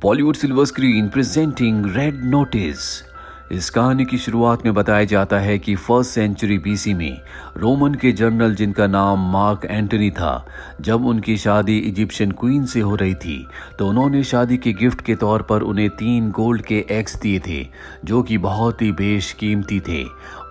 Bollywood silver screen presenting red notice. इस कहानी की शुरुआत में बताया जाता है कि फर्स्ट सेंचुरी बीसी में रोमन के जनरल जिनका नाम मार्क एंटनी था, जब उनकी शादी इजिप्शियन क्वीन से हो रही थी तो उन्होंने शादी के गिफ्ट के तौर पर उन्हें 3 गोल्ड के एग्स दिए थे जो कि बहुत ही बेशकीमती थे।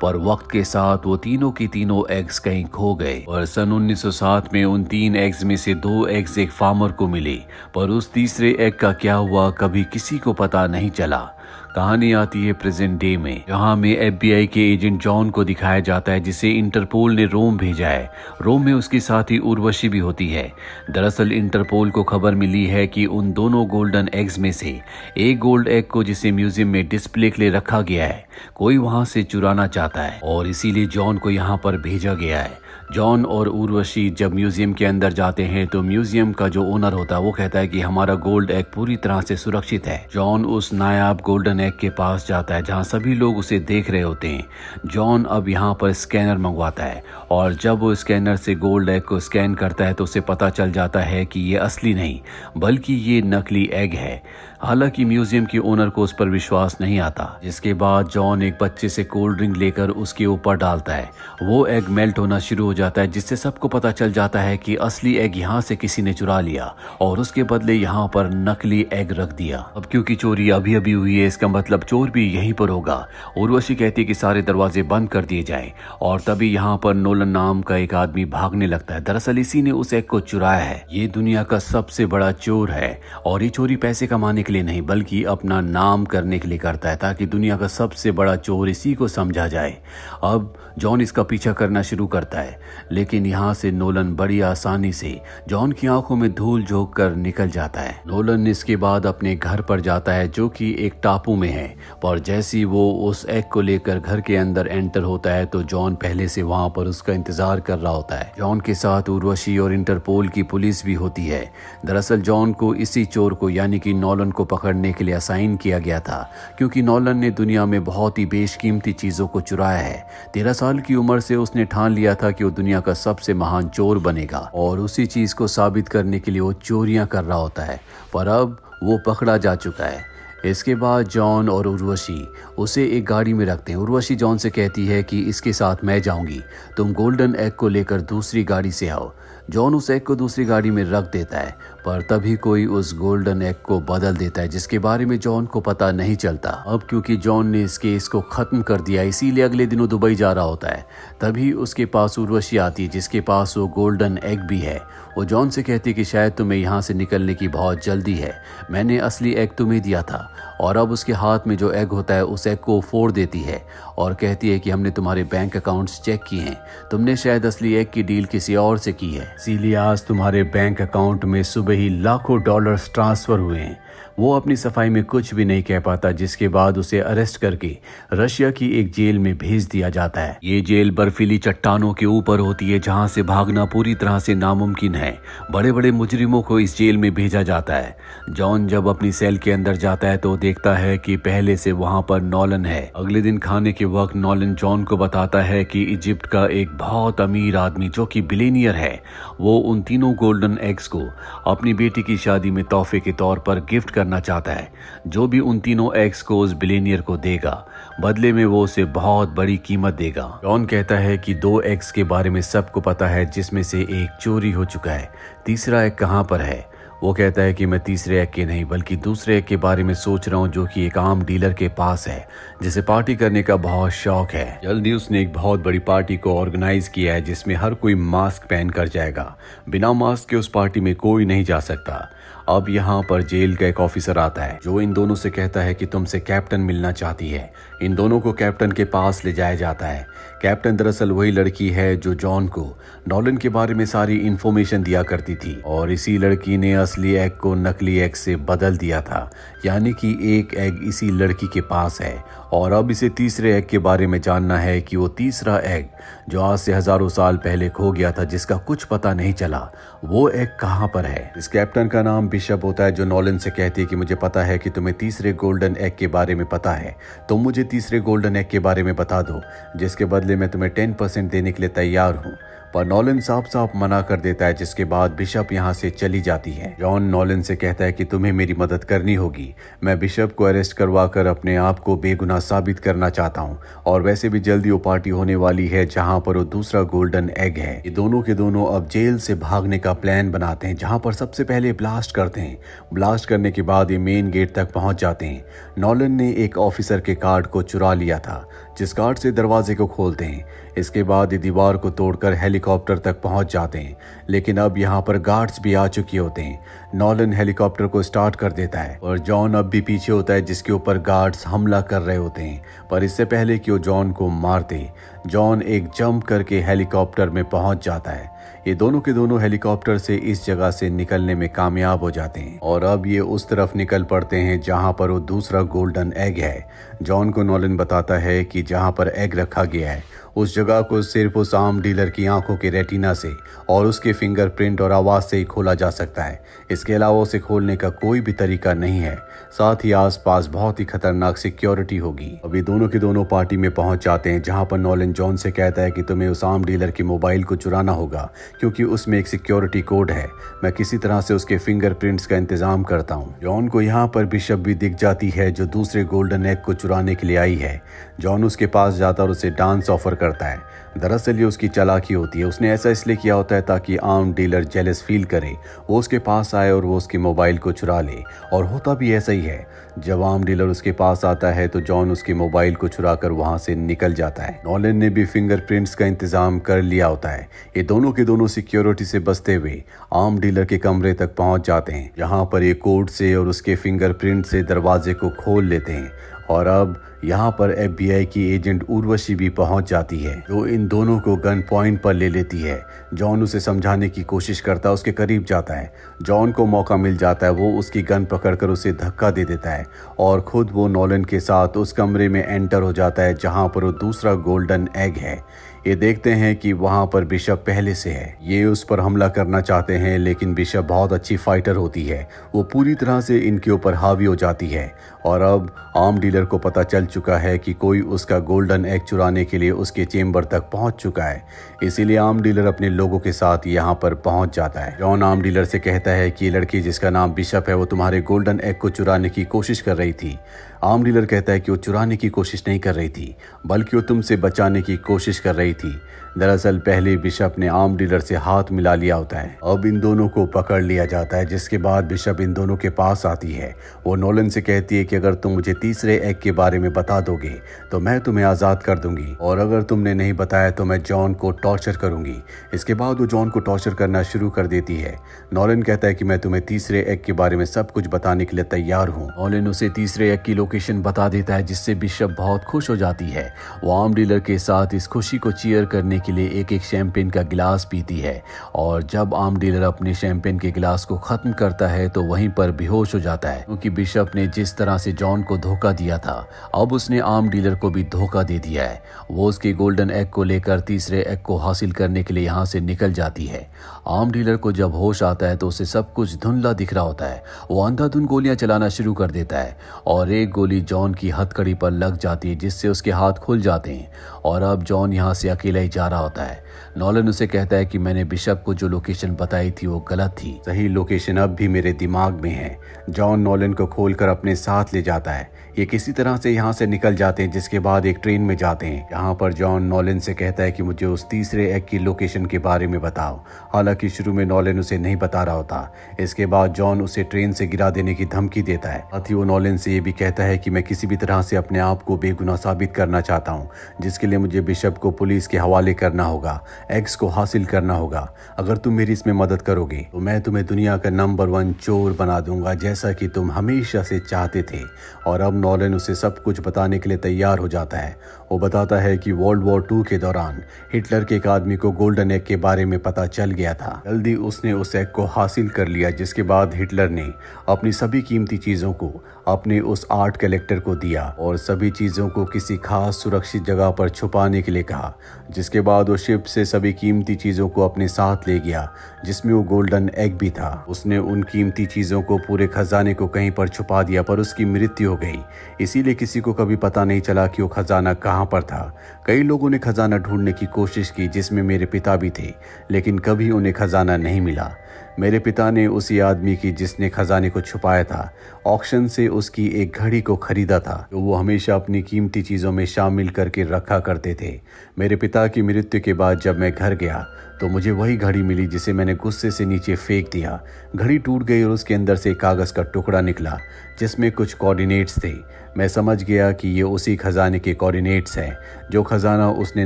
पर वक्त के साथ वो तीनों की तीनों एग्स कहीं खो गए और सन 1907 में उन 3 एग्स में से 2 एग्स एक फार्मर को मिले, पर उस तीसरे एग का क्या हुआ कभी किसी को पता नहीं चला। कहानी आती है प्रेजेंट डे में, जहां में एफबीआई के एजेंट जॉन को दिखाया जाता है जिसे इंटरपोल ने रोम भेजा है। रोम में उसकी साथी उर्वशी भी होती है। दरअसल इंटरपोल को खबर मिली है कि उन दोनों गोल्डन एग्स में से एक गोल्ड एग को, जिसे म्यूजियम में डिस्प्ले के लिए रखा गया है, कोई वहां से चुराना चाहता है और इसीलिए जॉन को यहाँ पर भेजा गया है। जॉन और उर्वशी जब म्यूजियम के अंदर जाते हैं तो म्यूजियम का जो ओनर होता है वो कहता है कि हमारा गोल्ड एग पूरी तरह से सुरक्षित है। जॉन उस नायाब गोल्डन एग के पास जाता है जहां सभी लोग उसे देख रहे होते हैं। जॉन अब यहाँ पर स्कैनर मंगवाता है और जब वो स्कैनर से गोल्ड एग को स्कैन करता है तो उसे पता चल जाता है कि ये असली नहीं बल्कि ये नकली एग है। हालांकि म्यूजियम के ओनर को उस पर विश्वास नहीं आता। जिसके बाद जॉन एक बच्चे से कोल्ड ड्रिंक लेकर उसके ऊपर डालता है। वो एग मेल्ट होना शुरू हो जाता है जिससे सबको पता चल जाता है कि असली एग यहाँ से किसी ने चुरा लिया और उसके बदले यहाँ पर नकली एग रख दिया। अब क्योंकि चोरी अभी अभी हुई है, इसका मतलब चोर भी यहीं पर होगा। उर्वशी कहती है कि सारे दरवाजे बंद कर दिए जाएं और तभी यहाँ पर नोलन नाम का एक आदमी भागने लगता है। दरअसल इसी ने उस एग को चुराया है। ये दुनिया का सबसे बड़ा चोर है और ये चोरी पैसे कमाने के लिए नहीं बल्कि अपना नाम करने के लिए करता है, ताकि दुनिया का सबसे बड़ा चोर इसी को समझा जाए। अब जॉन इसका पीछा करना शुरू करता है, लेकिन यहाँ से नोलन बड़ी आसानी से जॉन की आंखों में धूल झोंक कर निकल जाता है। नोलन इसके बाद अपने घर पर जाता है जो कि एक टापू में है, पर जैसी वो उस एग को लेकर घर के अंदर एंटर होता है तो जॉन पहले से वहां पर उसका इंतजार कर रहा होता है। जॉन के साथ उर्वशी और इंटरपोल की पुलिस भी होती है। दरअसल जॉन को इसी चोर को यानी कि नोलन को पकड़ने के लिए असाइन किया गया था, क्योंकि नोलन ने दुनिया में बहुत ही बेशकीमती चीजों को चुराया है। 13 साल की उम्र से उसने ठान लिया था कि वो दुनिया का सबसे महान चोर बनेगा और उसी चीज को साबित करने के लिए वो चोरियां कर रहा होता है, पर अब वो पकड़ा जा चुका है। इसके बाद जॉन और उर्वशी उसे एक गाड़ी में रखते हैं। उर्वशी जॉन से कहती है कि इसके साथ मैं जाऊंगी, तुम गोल्डन एग को लेकर दूसरी गाड़ी से आओ। जॉन उस एग को दूसरी गाड़ी में रख देता है, पर तभी कोई उस गोल्डन एग को बदल देता है जिसके बारे में जॉन को पता नहीं चलता। अब क्योंकि जॉन ने इस केस को खत्म कर दिया इसीलिए अगले दिन वो दुबई जा रहा होता है। तभी उसके पास उर्वशी आती है जिसके पास वो गोल्डन एग भी है। वो जॉन से कहती है कि शायद तुम्हें यहाँ से निकलने की बहुत जल्दी है, मैंने असली एग तुम्हें दिया था। और अब उसके हाथ में जो एग होता है उस एग को फोड़ देती है और कहती है कि हमने तुम्हारे बैंक अकाउंट्स चेक किए हैं, तुमने शायद असली एग की डील किसी और से की है, इसीलिए आज तुम्हारे बैंक अकाउंट में सुबह ही लाखों डॉलर्स ट्रांसफर हुए हैं। वो अपनी सफाई में कुछ भी नहीं कह पाता, जिसके बाद उसे अरेस्ट करके रशिया की एक जेल में भेज दिया जाता है। ये जेल बर्फीली चट्टानों के ऊपर होती है जहां से भागना पूरी तरह से नामुमकिन है। बड़े बड़े मुजरिमों को इस जेल में भेजा जाता है। जॉन जब अपनी सेल के अंदर जाता है तो देखता है कि पहले से वहां पर नोलन है। अगले दिन खाने के वक्त नोलन जॉन को बताता है कि इजिप्ट का एक बहुत अमीर आदमी जो कि बिलियनियर है, वो उन तीनों गोल्डन एग्स को अपनी बेटी की शादी में तोहफे के तौर पर गिफ्ट करना चाहता है। जो भी उन तीनों एग्स को उस बिलियनियर को देगा, बदले में वो उसे बहुत बड़ी कीमत देगा। जॉन कहता है कि 2 एग्स के बारे में सबको पता है जिसमें से एक चोरी हो चुका है, तीसरा एग कहाँ पर है। वो कहता है कि मैं तीसरे एग के नहीं बल्कि दूसरे एग के बारे में सोच रहा हूँ जो कि एक आम डीलर के पास है जिसे पार्टी करने का बहुत शौक है। जल्दी उसने एक बहुत बड़ी पार्टी को ऑर्गेनाइज किया है जिसमें हर कोई मास्क पहन कर जाएगा। बिना मास्क के उस पार्टी में कोई नहीं जा सकता। अब यहाँ पर जेल का एक ऑफिसर आता है जो इन दोनों से कहता है कि तुमसे कैप्टन मिलना चाहती है। इन दोनों को कैप्टन के पास ले जाया जाता है। कैप्टन दरअसल वही लड़की है जो जॉन को नोलन के बारे में सारी इंफॉर्मेशन दिया करती थी और इसी लड़की ने असली एग को नकली एग से बदल दिया था, यानी कि एक एग इसी लड़की के पास है और अब इसे तीसरे एग के बारे में जानना है कि वो तीसरा एग जो आज से हजारों साल पहले खो गया था जिसका कुछ पता नहीं चला, वो एग कहाँ पर है। इस कैप्टन का नाम बिशप होता है जो नोलन से कहती है कि मुझे पता है कि तुम्हें तीसरे गोल्डन एग के बारे में पता है, तुम मुझे तीसरे गोल्डन एग के बारे में बता दो जिसके बदले मैं तुम्हें 10% देने के लिए तैयार हूँ। पर नॉलन साफ साफ मना कर देता है, जिसके बाद बिशप यहाँ से चली जाती है। जॉन नॉलन से कहता है कि तुम्हें मेरी मदद करनी होगी, मैं बिशप को अरेस्ट करवा कर अपने आप को बेगुनाह साबित करना चाहता हूँ, और वैसे भी जल्दी वो पार्टी होने वाली है जहाँ पर वो दूसरा गोल्डन एग है। ये दोनों के दोनों अब जेल से भागने का प्लान बनाते हैं, जहाँ पर सबसे पहले ब्लास्ट करते हैं। ब्लास्ट करने के बाद ये मेन गेट तक पहुंच जाते हैं। नॉलन ने एक ऑफिसर के कार्ड को चुरा लिया था, जिस कार्ड से दरवाजे को खोलते हैं। इसके बाद ये दीवार को तोड़कर हेलीकॉप्टर तक पहुंच जाते हैं, लेकिन अब यहाँ पर गार्ड्स भी आ चुके होते हैं। नॉलन हेलीकॉप्टर को स्टार्ट कर देता है और जॉन अब भी पीछे होता है, जिसके ऊपर गार्ड्स हमला कर रहे होते हैं। पर इससे पहले कि वो जॉन को मार दे, जॉन एक जंप करके हेलीकॉप्टर में पहुंच जाता है। ये दोनों के दोनों हेलीकॉप्टर से इस जगह से निकलने में कामयाब हो जाते हैं और अब ये उस तरफ निकल पड़ते हैं जहां पर वो दूसरा गोल्डन एग है। जॉन को नॉलन बताता है कि जहां पर एग रखा गया है उस जगह को सिर्फ उस आर्म डीलर की आंखों के रेटिना से और उसके फिंगरप्रिंट और आवाज से ही खोला जा सकता है। इसके अलावा उसे खोलने का कोई भी तरीका नहीं है। साथ ही आसपास बहुत ही खतरनाक सिक्योरिटी होगी। अभी दोनों के दोनों पार्टी में पहुंच जाते हैं, जहां पर नॉलन जॉन से कहता है कि तुम्हें उस आर्म डीलर के मोबाइल को चुराना होगा, क्योंकि उसमें एक सिक्योरिटी कोड है। मैं किसी तरह से उसके फिंगरप्रिंट्स का इंतजाम करता हूँ। जॉन को यहाँ पर बिशप भी दिख जाती है, जो दूसरे गोल्डन एग को चुराने के लिए आई है। जॉन उसके पास जाता और उसे डांस ऑफर करता है। दरअसल ये उसकी चालाकी होती है। उसने ऐसा इसलिए किया होता है ताकि आर्म डीलर जेलस फील करे, वो उसके पास आए और वो उसके मोबाइल को चुरा ले। और होता भी ऐसा ही है। जब आर्म डीलर उसके पास आता है तो जॉन उसके मोबाइल को चुरा कर वहां से निकल जाता है। नॉलन ने भी फिंगरप्रिंट्स का इंतजाम कर लिया होता है। ये दोनों के दोनों सिक्योरिटी से बचते हुए आर्म डीलर के कमरे तक पहुंच जाते हैं, जहां पर ये कोड से और उसके फिंगरप्रिंट से दरवाजे को खोल लेते हैं। और अब यहाँ पर FBI की एजेंट उर्वशी भी पहुंच जाती है, जो इन दोनों को गन पॉइंट पर ले लेती है। जॉन उसे समझाने की कोशिश करता है, उसके करीब जाता है। जॉन को मौका मिल जाता है, वो उसकी गन पकड़कर उसे धक्का दे देता है और खुद वो नॉलन के साथ उस कमरे में एंटर हो जाता है जहां पर वो दूसरा गोल्डन एग है। ये देखते हैं कि वहां पर बिशप पहले से है। ये उस पर हमला करना चाहते हैं, लेकिन बिशप बहुत अच्छी फाइटर होती है। वो पूरी तरह से इनके ऊपर हावी हो जाती है। और अब आर्म डीलर को पता चल चुका है कि कोई उसका गोल्डन एग चुराने के लिए उसके चेम्बर तक पहुंच चुका है। इसीलिए आर्म डीलर अपने लोगों के साथ यहाँ पर पहुंच जाता है। जॉन आर्म डीलर से कहता है कि ये लड़की जिसका नाम बिशप है, वो तुम्हारे गोल्डन एग को चुराने की कोशिश कर रही थी। आर्म डीलर कहता है कि वो चुराने की कोशिश नहीं कर रही थी, बल्कि वो तुमसे बचाने की कोशिश कर रही थी। दरअसल पहले बिशप ने आर्म डीलर से हाथ मिला लिया होता है। अब इन दोनों को पकड़ लिया जाता है, जिसके बाद बिशप इन दोनों के पास आती है। वो नॉलन से कहती है कि अगर तुम मुझे तीसरे एग के बारे में बता दोगे तो मैं तुम्हें आज़ाद कर दूंगी, और अगर तुमने नहीं बताया तो मैं जॉन को टॉर्चर करूंगी। इसके बाद वो जॉन को टॉर्चर करना शुरू कर देती है। नॉलन कहता है कि मैं तुम्हें तीसरे एग के बारे में सब कुछ बताने के लिए तैयार हूँ। नॉलन उसे तीसरे एग की लोकेशन बता देता है, जिससे बिशप बहुत खुश हो जाती है। वो आर्म डीलर के साथ इस खुशी को चीयर करने के लिए एक एक शैंपेन का गिलास पीती है, और जब आर्म डीलर अपने शैंपेन के गिलास को खत्म करता है तो वहीं पर बेहोश हो जाता है, क्योंकि बिशप ने जिस तरह से जॉन को धोखा दिया था, अब उसने आर्म डीलर को भी धोखा दे दिया है। वो उसके गोल्डन एग को लेकर तीसरे एग को हासिल करने के लिए यहाँ से निकल जाती है। आर्म डीलर को जब होश आता है तो उसे सब कुछ धुंधला दिख रहा होता है। वो अंधाधुंध गोलियां चलाना शुरू कर देता है और एक गोली जॉन की हथकड़ी पर लग जाती है, जिससे उसके हाथ खुल जाते हैं। और अब जॉन यहाँ से अकेला ही जा रहा होता है। नॉलन उसे कहता है कि मैंने बिशप को जो लोकेशन बताई थी वो गलत थी, सही लोकेशन अब भी मेरे दिमाग में है। जॉन नॉलन को खोलकर अपने साथ ले जाता है। ये किसी तरह से यहाँ से निकल जाते हैं, जिसके बाद एक ट्रेन में जाते हैं। यहाँ पर जॉन नॉलन से कहता है कि मुझे उस तीसरे एग की लोकेशन के बारे में बताओ। हालांकि शुरू में नॉलन उसे नहीं बता रहा होता। इसके बाद जॉन उसे ट्रेन से गिरा देने की धमकी देता है। साथ ही वो नॉलन से ये भी कहता है कि मैं किसी भी तरह से अपने आप को बेगुनाह साबित करना चाहता हूँ, जिसके लिए मुझे बिशप को पुलिस के हवाले करना होगा, एग्स को हासिल करना होगा। अगर तुम मेरी इसमें मदद करोगे तो मैं तुम्हें दुनिया का नंबर 1 चोर बना दूंगा, जैसा कि तुम हमेशा से चाहते थे। और अब नॉलन उसे सब कुछ बताने के लिए तैयार हो जाता है। वो बताता है कि वर्ल्ड वॉर 2 के दौरान हिटलर के एक आदमी को गोल्डन एग के बारे में पता चल गया था। जल्दी उसने उस एग को हासिल कर लिया, जिसके बाद हिटलर ने अपनी सभी कीमती चीजों को अपने उस आर्ट कलेक्टर को दिया और सभी चीजों को किसी खास सुरक्षित जगह पर छुपाने के लिए कहा। जिसके बाद वो शिप से सभी कीमती चीजों को अपने साथ ले गया, जिसमें वो गोल्डन एग भी था। उसने उन कीमती चीजों को, पूरे खजाने को कहीं पर छुपा दिया, पर उसकी मृत्यु हो गई। इसीलिए किसी को कभी पता नहीं चला कि वो खजाना कहाँ यहाँ पर था। कई लोगों ने खजाना ढूंढने की कोशिश की, जिसमें मेरे पिता भी थे, लेकिन कभी उन्हें खजाना नहीं मिला। मेरे पिता ने उसी आदमी की जिसने खजाने को छुपाया था, ऑक्शन से उसकी एक घड़ी को खरीदा था, जो वो हमेशा अपनी कीमती चीज़ों में शामिल करके रखा करते थे। मेरे पिता की मृत्यु के बाद जब मैं घर गया तो मुझे वही घड़ी मिली, जिसे मैंने गुस्से से नीचे फेंक दिया। घड़ी टूट गई और उसके अंदर से कागज़ का टुकड़ा निकला जिसमें कुछ कोऑर्डिनेट्स थे। मैं समझ गया कि ये उसी खजाने के कोऑर्डिनेट्स हैं जो खजाना उसने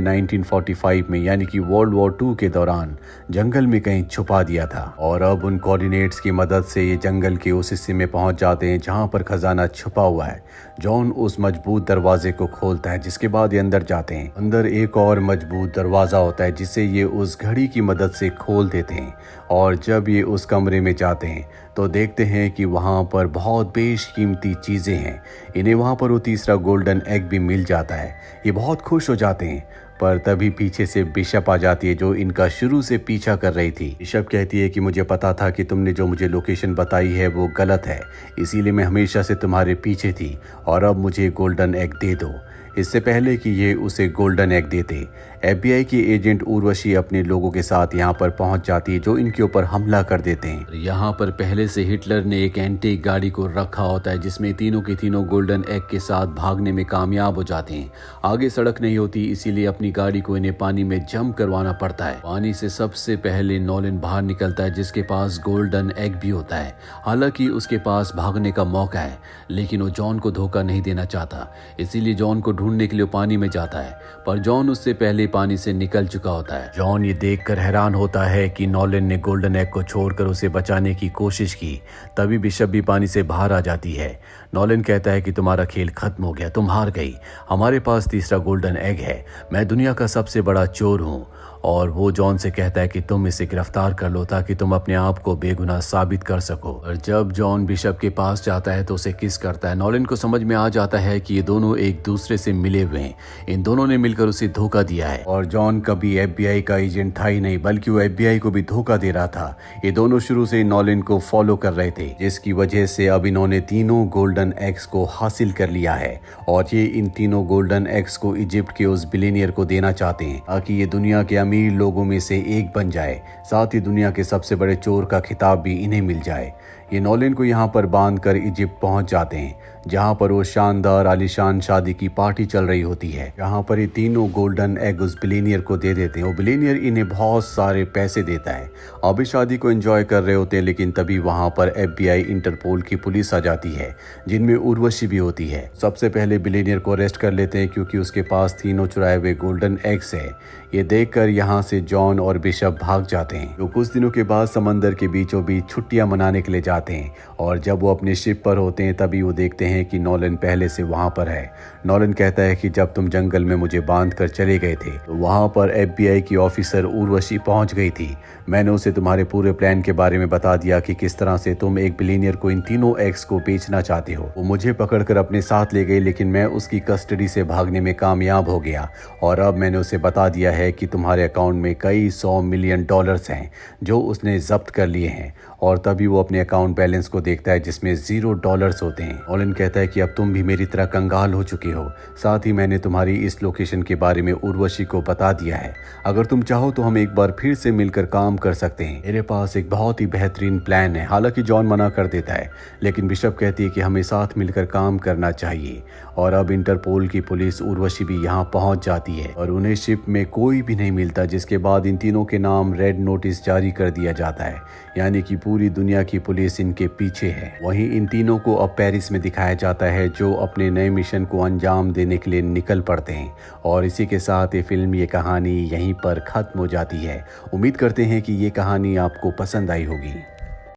1945 में यानी कि वर्ल्ड वॉर 2 के दौरान जंगल में कहीं छुपा दिया था। और अब उन कोऑर्डिनेट्स की मदद से ये जंगल के उस हिस्से में पहुंच जाते हैं जहां पर खजाना छुपा हुआ है। जॉन उस मजबूत दरवाजे को खोलता है, जिसके बाद ये अंदर जाते हैं। अंदर एक और मजबूत दरवाज़ा होता है जिसे ये उस घड़ी की मदद से खोल देते हैं। और जब ये उस कमरे में जाते हैं तो देखते हैं कि वहाँ पर बहुत बेशकीमती चीज़ें हैं। इन्हें वहाँ पर वो तीसरा गोल्डन एग भी मिल जाता है। ये बहुत खुश हो जाते हैं, पर तभी पीछे से बिशप आ जाती है जो इनका शुरू से पीछा कर रही थी। बिशप कहती है कि मुझे पता था कि तुमने जो मुझे लोकेशन बताई है वो गलत है, इसीलिए मैं हमेशा से तुम्हारे पीछे थी, और अब मुझे गोल्डन एग दे दो। इससे पहले कि ये उसे गोल्डन एग देते, FBI की एजेंट उर्वशी अपने लोगों के साथ यहाँ पर पहुँच जाती है जो इनके ऊपर हमला कर देते हैं। यहाँ पर पहले से हिटलर ने एक एंटीक गाड़ी को रखा होता है जिसमें तीनों के तीनों गोल्डन एग के साथ भागने में कामयाब हो जाते हैं। आगे सड़क नहीं होती, इसीलिए अपनी गाड़ी को इन्हें पानी में जंप करवाना पड़ता है। पानी से सबसे पहले नॉलन बाहर निकलता है जिसके पास गोल्डन एग भी होता है। हालांकि उसके पास भागने का मौका है, लेकिन वो जॉन को धोखा नहीं देना चाहता, इसीलिए जॉन को ढूंढने के लिए पानी में जाता है। पर जॉन उससे पहले पानी से निकल चुका होता है। जॉन ये देखकर हैरान होता है कि नॉलन ने गोल्डन एग को छोड़कर उसे बचाने की कोशिश की। तभी बिशप भी पानी से बाहर आ जाती है। नॉलन कहता है कि तुम्हारा खेल खत्म हो गया, तुम हार गई। हमारे पास तीसरा गोल्डन एग है, मैं दुनिया का सबसे बड़ा चोर हूँ। और वो जॉन से कहता है कि तुम इसे गिरफ्तार कर लो ताकि तुम अपने आप को बेगुनाह साबित कर सको। और जब जॉन बिशप के पास जाता है तो उसे किस करता है। नॉलन को समझ में आ जाता है कि ये दोनों एक दूसरे से मिले हुए हैं, इन दोनों ने मिलकर उसे धोखा दिया है। और जॉन कभी FBI का एजेंट था ही नहीं, बल्कि वो FBI को भी धोखा दे रहा था। ये दोनों शुरू से नॉलन को फॉलो कर रहे थे, जिसकी वजह से अब इन्होंने तीनों गोल्डन एग्स को हासिल कर लिया है। और ये इन तीनों गोल्डन एग्स को इजिप्ट के उस बिलियनियर को देना चाहते हैं ताकि ये दुनिया के अमीर लोगों में से एक बन जाए, साथ ही दुनिया के सबसे बड़े चोर का खिताब भी इन्हें मिल जाए। ये नॉलन को यहाँ पर बांधकर इजिप्ट पहुंच जाते हैं, जहाँ पर वो शानदार आलीशान शादी की पार्टी चल रही होती है, जहाँ पर ये तीनों गोल्डन एग उस बिलियनियर को दे देते हैं। वो बिलियनियर इन्हें बहुत सारे पैसे देता है। अभी शादी को एंजॉय कर रहे होते हैं, लेकिन तभी वहाँ पर FBI इंटरपोल की पुलिस आ जाती है, जिनमें उर्वशी भी होती है। सबसे पहले बिलियनियर को अरेस्ट कर लेते हैं क्योंकि उसके पास तीनों चुराए हुए गोल्डन एग्स है। ये देखकर यहाँ से जॉन और बिशप भाग जाते हैं, जो कुछ दिनों के बाद समंदर के बीचों बीच छुट्टियां मनाने के लिए जाते हैं। और जब वो अपने शिप पर होते हैं तभी वो देखते हैं कि नॉलन पहले से वहां पर है। नॉलन कहता है कि जब तुम जंगल में मुझे बांध कर चले गए थे तो वहां पर FBI की ऑफिसर उर्वशी पहुंच गई थी। मैंने उसे तुम्हारे पूरे प्लान के बारे में बता दिया कि किस तरह से तुम एक बिलियनियर को इन तीनों एग्स को बेचना चाहते हो। वो मुझे पकड़कर अपने साथ ले गई, लेकिन मैं उसकी कस्टडी से भागने में कामयाब हो गया। और अब मैंने उसे बता दिया है कि तुम्हारे अकाउंट में कई $100 मिलियन हैं जो उसने जब्त कर लिए हैं। और तभी वो अपने अकाउंट बैलेंस को देखता है जिसमें $0 होते हैं। नॉलन कहता है कि अब तुम भी मेरी तरह कंगाल हो चुके हो, साथ ही मैंने तुम्हारी इस लोकेशन के बारे में उर्वशी को बता दिया है। अगर तुम चाहो तो हम एक बार फिर से मिलकर काम कर सकते हैं। मेरे पास एक बहुत ही बेहतरीन प्लान है। हालांकि जॉन मना कर देता है, लेकिन बिशप कहती है कि हमें साथ मिलकर काम करना चाहिए। और अब इंटरपोल की पुलिस उर्वशी भी यहाँ पहुंच जाती है और उन्हें शिप में कोई भी नहीं मिलता, जिसके बाद इन तीनों के नाम रेड नोटिस जारी कर दिया जाता है, यानी कि पूरी दुनिया की पुलिस इनके पीछे है। वहीं इन तीनों को अब पेरिस में दिखाया जाता है, जो अपने नए मिशन को अंजाम देने के लिए निकल पड़ते हैं। और इसी के साथ ये फिल्म, ये कहानी यहीं पर खत्म हो जाती है। उम्मीद करते हैं कि ये कहानी आपको पसंद आई होगी।